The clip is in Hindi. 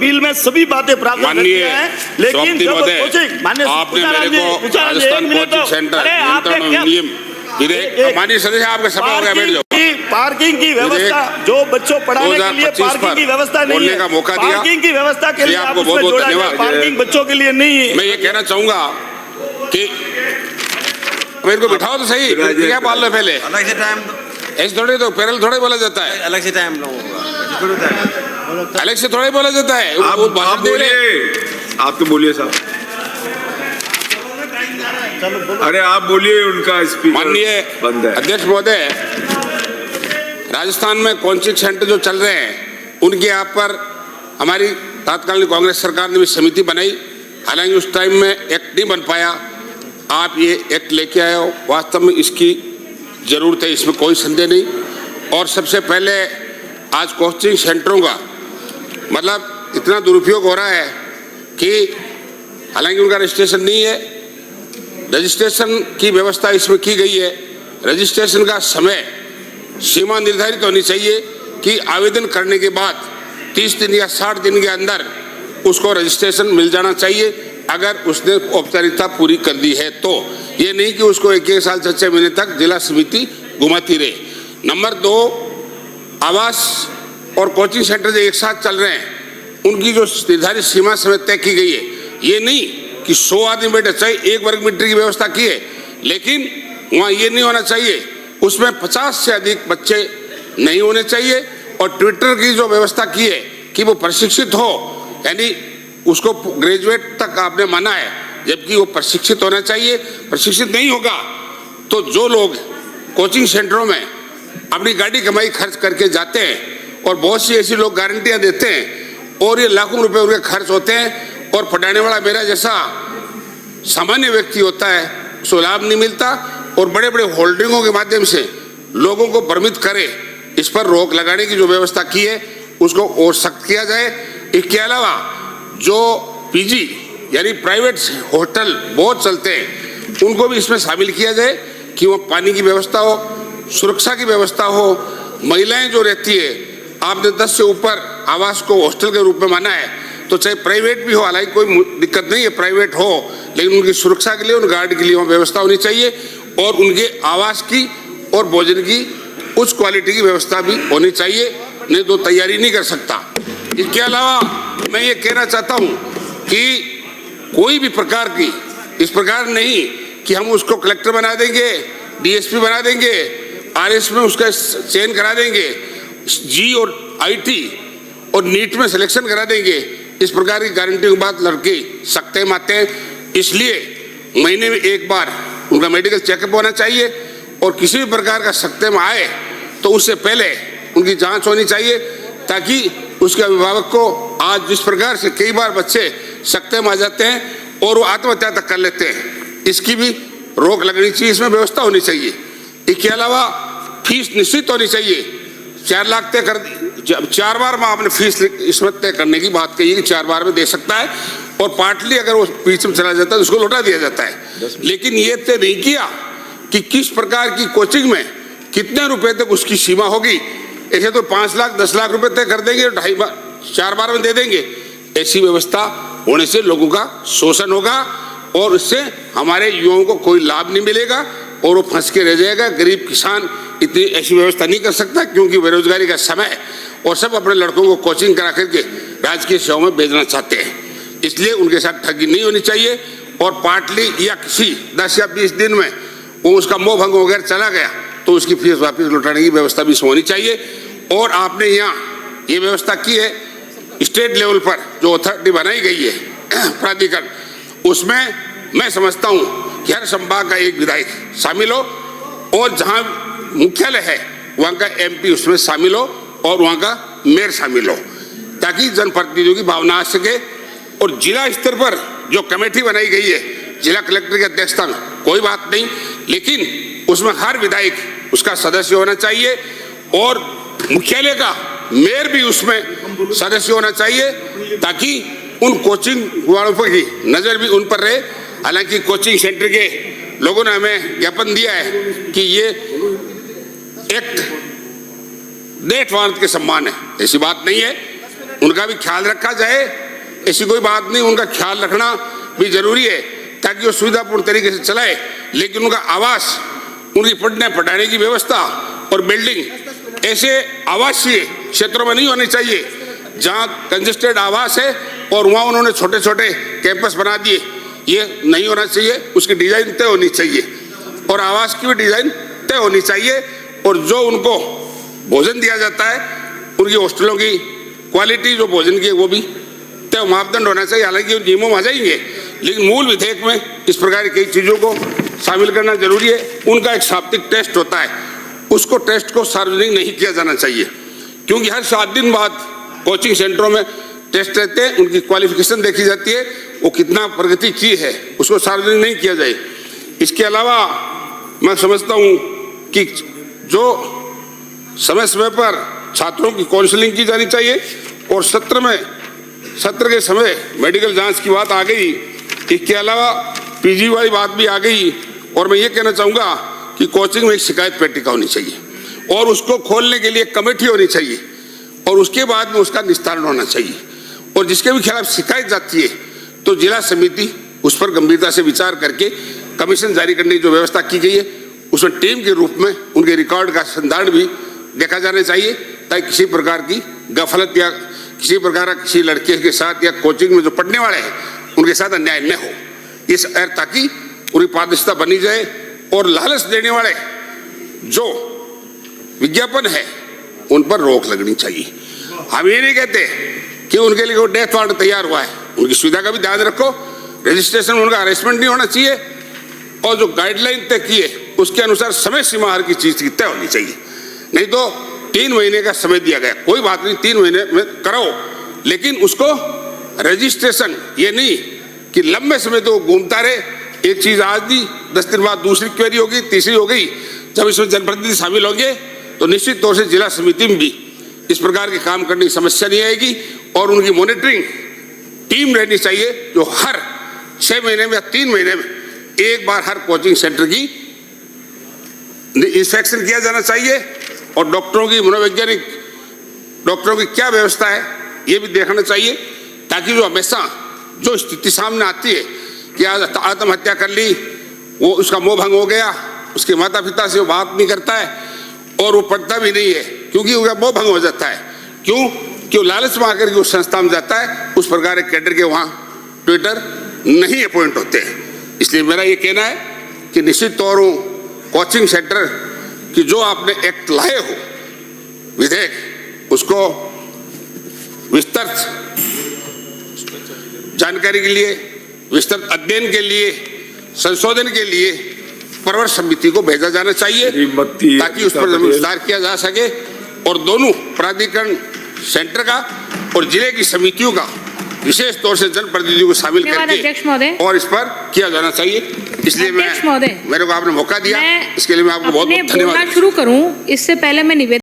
बिल में सभी बातें प्राप्त करती हैं, लेकिन जब कोचिंग माननीय आपने मेरे को राजस्थान कोचिंग सेंटर नियम विधेयक माननीय सदस्य आपके सभा हो गया, बैठ जाओ। पार्किंग की व्यवस्था जो बच्चों पढ़ाने के लिए पार्किंग की व्यवस्था नहीं है, पार्किंग की व्यवस्था के लिए आपको बहुत बहुत धन्यवाद। पार्किंग बच्चों के लिए नहीं है। मैं ये कहना चाहूंगा कि मेरे को बिठाओ तो सही, क्या बोल रहे पहले अलग से टाइम ऐसे थोड़े, तो पैरल थोड़े बोला जाता है, अलग से टाइम अलग से थोड़े बोला जाता है। आप बोलिए, आप तो बोलिए साहब। अरे आप बोलिए, उनका स्पीकर माननीय बंद है। अध्यक्ष महोदय, राजस्थान में कोचिंग सेंटर जो चल रहे हैं उनके यहाँ पर हमारी तत्कालीन कांग्रेस सरकार ने भी समिति बनाई, हालांकि उस टाइम में एक्ट नहीं बन पाया। आप ये एक्ट लेके आए हो, वास्तव में इसकी जरूरत है, इसमें कोई संदेह नहीं। और सबसे पहले आज कोचिंग सेंटरों का मतलब इतना दुरुपयोग हो रहा है कि हालांकि उनका रजिस्ट्रेशन नहीं है, रजिस्ट्रेशन की व्यवस्था इसमें की गई है। रजिस्ट्रेशन का समय सीमा निर्धारित होनी चाहिए कि आवेदन करने के बाद 30 दिन या 60 दिन के अंदर उसको रजिस्ट्रेशन मिल जाना चाहिए, अगर उसने औपचारिकता पूरी कर दी है तो। ये नहीं कि उसको एक साल 6 महीने तक जिला समिति घुमाती रहे। नंबर 2, आवास और कोचिंग सेंटर जो एक साथ चल रहे हैं उनकी जो निर्धारित सीमा समय तय की गई है, ये नहीं कि 100 आदमी बैठे, चाहे 1 वर्ग मीटर की व्यवस्था की है, लेकिन वहाँ ये नहीं होना चाहिए उसमें 50 से अधिक बच्चे नहीं होने चाहिए। और ट्विटर की जो व्यवस्था की है कि वो प्रशिक्षित हो, यानी उसको ग्रेजुएट तक आपने माना है, जबकि वो प्रशिक्षित होना चाहिए। प्रशिक्षित नहीं होगा तो जो लोग कोचिंग सेंटरों में अपनी गाड़ी कमाई खर्च करके जाते हैं, और बहुत सी ऐसी लोग गारंटियां देते हैं और ये लाखों रुपए उनके खर्च होते हैं, और पढ़ाने वाला मेरा जैसा सामान्य व्यक्ति होता है उसको लाभ नहीं मिलता, और बड़े बड़े होल्डिंगों के माध्यम से लोगों को भ्रमित करे। इस पर रोक लगाने की जो व्यवस्था की है उसको और सख्त किया जाए। इसके अलावा जो पीजी यानी प्राइवेट होटल बहुत चलते हैं उनको भी इसमें शामिल किया जाए कि वो पानी की व्यवस्था हो, सुरक्षा की व्यवस्था हो। महिलाएं जो रहती है, आपने 10 से ऊपर आवास को हॉस्टल के रूप में माना है, तो चाहे प्राइवेट भी हो, हालांकि कोई दिक्कत नहीं है प्राइवेट हो, लेकिन उनकी सुरक्षा के लिए, उन गार्ड के लिए वहाँ व्यवस्था होनी चाहिए, और उनके आवास की और भोजन की उच्च क्वालिटी की व्यवस्था भी होनी चाहिए, नहीं तो तैयारी नहीं कर सकता। इसके अलावा मैं ये कहना चाहता हूँ कि कोई भी प्रकार की इस प्रकार नहीं कि हम उसको कलेक्टर बना देंगे, डीएसपी बना देंगे, आरएस में उसका चयन करा देंगे, जी और आईटी और नीट में सिलेक्शन करा देंगे। इस प्रकार की गारंटी के बाद लड़के सकते माते हैं, इसलिए महीने में एक बार उनका मेडिकल चेकअप होना चाहिए, और किसी भी प्रकार का सकते में आए तो उससे पहले उनकी जांच होनी चाहिए, ताकि उसके अभिभावक को, आज जिस प्रकार से कई बार बच्चे सकते में आ जाते हैं और वो आत्महत्या तक कर लेते हैं, इसकी भी रोक लगनी चाहिए, इसमें व्यवस्था होनी चाहिए। इसके अलावा फीस निश्चित होनी चाहिए। 4 लाख तय कर, 4 बार में आपने फीस इसमें तय करने की बात कही कि 4 बार में दे सकता है, और पार्टली अगर वो बीच में चला जाता है तो उसको लौटा दिया जाता है। लेकिन ये तय नहीं किया कि किस प्रकार की कोचिंग में कितने रुपए तक उसकी सीमा होगी। ऐसे तो 5 लाख 10 लाख रुपए तय कर देंगे, 4 बार में दे देंगे। ऐसी व्यवस्था होने से लोगों का शोषण होगा, और इससे हमारे युवाओं को कोई लाभ नहीं मिलेगा, और वो फंस के रह जाएगा। गरीब किसान इतनी ऐसी व्यवस्था नहीं कर सकता, क्योंकि बेरोजगारी का समय, और सब अपने लड़कों को कोचिंग करा करके राजकीय सेवाओं में भेजना चाहते हैं। इसलिए उनके साथ ठगी नहीं होनी चाहिए, और पार्टली या किसी 10 या 20 दिन में वो उसका मोह भंग वगैरह चला गया तो उसकी फीस वापस लौटाने की व्यवस्था भी होनी चाहिए। और आपने यहाँ ये व्यवस्था की है स्टेट लेवल पर जो अथॉरिटी बनाई गई है प्राधिकरण, उसमें मैं समझता हूँ कि हर संभाग का एक विधायक शामिल हो, और जहाँ मुख्यालय है वहाँ का एमपी उसमें शामिल हो, और वहाँ का मेयर शामिल हो, ताकि जनप्रतिनिधियों की भावना आ सके। और जिला स्तर पर जो कमेटी बनाई गई है जिला कलेक्टर की अध्यक्षता में, कोई बात नहीं, लेकिन उसमें हर विधायक उसका सदस्य होना चाहिए, और मुख्यालय का मेयर भी उसमें सदस्य होना चाहिए, ताकि उन कोचिंग वालों पर की नजर भी उन पर रहे। हालांकि कोचिंग सेंटर के लोगों ने हमें ज्ञापन दिया है कि ये एक्ट देश भारत के सम्मान है, ऐसी बात नहीं है। उनका भी ख्याल रखा जाए, ऐसी कोई बात नहीं, उनका ख्याल रखना भी जरूरी है ताकि वो सुविधापूर्ण तरीके से चलाए। लेकिन उनका आवास, उनकी पढ़ने पढ़ाने की व्यवस्था और बिल्डिंग ऐसे आवासीय क्षेत्रों में नहीं होनी चाहिए जहां कंजेस्टेड आवास है और वहां उन्होंने छोटे छोटे कैंपस बना दिए। ये नहीं होना चाहिए, उसकी डिजाइन तय होनी चाहिए और आवास की भी डिजाइन तय होनी चाहिए। और जो उनको भोजन दिया जाता है, उनकी हॉस्टलों की क्वालिटी जो भोजन की है वो भी तय मापदंड होना चाहिए। हालांकि उन नियमों में आ जाएंगे, लेकिन मूल विधेयक में इस प्रकार की कई चीजों को शामिल करना जरूरी है। उनका एक साप्ताहिक टेस्ट होता है, उसको टेस्ट को सार्वजनिक नहीं किया जाना चाहिए, क्योंकि हर 7 दिन बाद कोचिंग सेंटरों में टेस्ट रहते हैं, उनकी क्वालिफिकेशन देखी जाती है, वो कितना प्रगति की है, उसको सार्वजनिक नहीं किया जाए। इसके अलावा मैं समझता हूँ कि जो समय समय पर छात्रों की काउंसलिंग की जानी चाहिए और सत्र के समय मेडिकल जांच की बात आ गई। इसके अलावा पीजी वाली बात भी आ गई और मैं ये कहना चाहूँगा कि कोचिंग में एक शिकायत पेटिका होनी चाहिए और उसको खोलने के लिए कमेटी होनी चाहिए और उसके बाद में उसका निस्तारण होना चाहिए। और जिसके भी खिलाफ शिकायत जाती है तो जिला समिति उस पर गंभीरता से विचार करके कमीशन जारी करने की जो व्यवस्था की गई है, उसमें टीम के रूप में उनके रिकॉर्ड का संधारण भी देखा जाना चाहिए, ताकि किसी प्रकार की गफलत या किसी प्रकार का किसी लड़के के साथ या कोचिंग में जो पढ़ने वाले हैं उनके साथ अन्याय न हो, इस ताकि उनकी पारदर्शिता बनी जाए। और लालच देने वाले जो विज्ञापन है उन पर रोक लगनी चाहिए। हम ये नहीं कहते कि उनके लिए कोई डेथ वारंट तैयार हुआ है, उनकी सुविधा का भी ध्यान रखो, रजिस्ट्रेशन में उनका हरेसमेंट नहीं होना चाहिए और जो गाइडलाइन तय की है उसके अनुसार समय सीमा हर की चीज की तय होनी चाहिए। नहीं तो 3 महीने का समय दिया गया, कोई बात नहीं, 3 महीने में कराओ, लेकिन उसको रजिस्ट्रेशन ये नहीं कि लंबे समय तो घूमता रहे, एक चीज आज दी 10 दिन बाद दूसरी क्वेरी होगी, तीसरी हो गई। जब इसमें जनप्रतिनिधि शामिल होंगे तो निश्चित तौर से जिला समिति में भी इस प्रकार के काम करने की समस्या नहीं आएगी और उनकी मॉनिटरिंग टीम रहनी चाहिए जो हर 6 महीने में या 3 महीने में एक बार हर कोचिंग सेंटर की इंस्पेक्शन किया जाना चाहिए और डॉक्टरों की, मनोवैज्ञानिक डॉक्टरों की क्या व्यवस्था है ये भी देखना चाहिए, ताकि जो हमेशा जो स्थिति सामने आती है कि आज आत्महत्या कर ली, वो उसका मोह भंग हो गया, उसके माता पिता से वो बात नहीं करता है और वो पढ़ता भी नहीं है क्योंकि उसका मोह भंग हो जाता है। क्यों लालच में आकर के उस संस्था में जाता है, उस प्रकार के कैडर के वहाँ ट्विटर नहीं अपॉइंट होते हैं। इसलिए मेरा ये कहना है कि निश्चित तौर कोचिंग सेंटर की जो आपने एक्ट लाए हो विधेयक, उसको विस्तृत जानकारी के लिए, विस्तृत अध्ययन के लिए, संशोधन के लिए प्रवर समिति को भेजा जाना चाहिए ताकि उस पर विस्तार किया जा सके और दोनों प्राधिकरण सेंटर का और जिले की समितियों का विशेष तौर से जनप्रतिनिधियों को शामिल करके और इस पर किया जाना चाहिए। इसलिए मेरे को आपने मौका दिया, इसके लिए मैं आपको बहुत बहुत धन्यवाद। शुरू करूं इससे पहले मैं निवेदन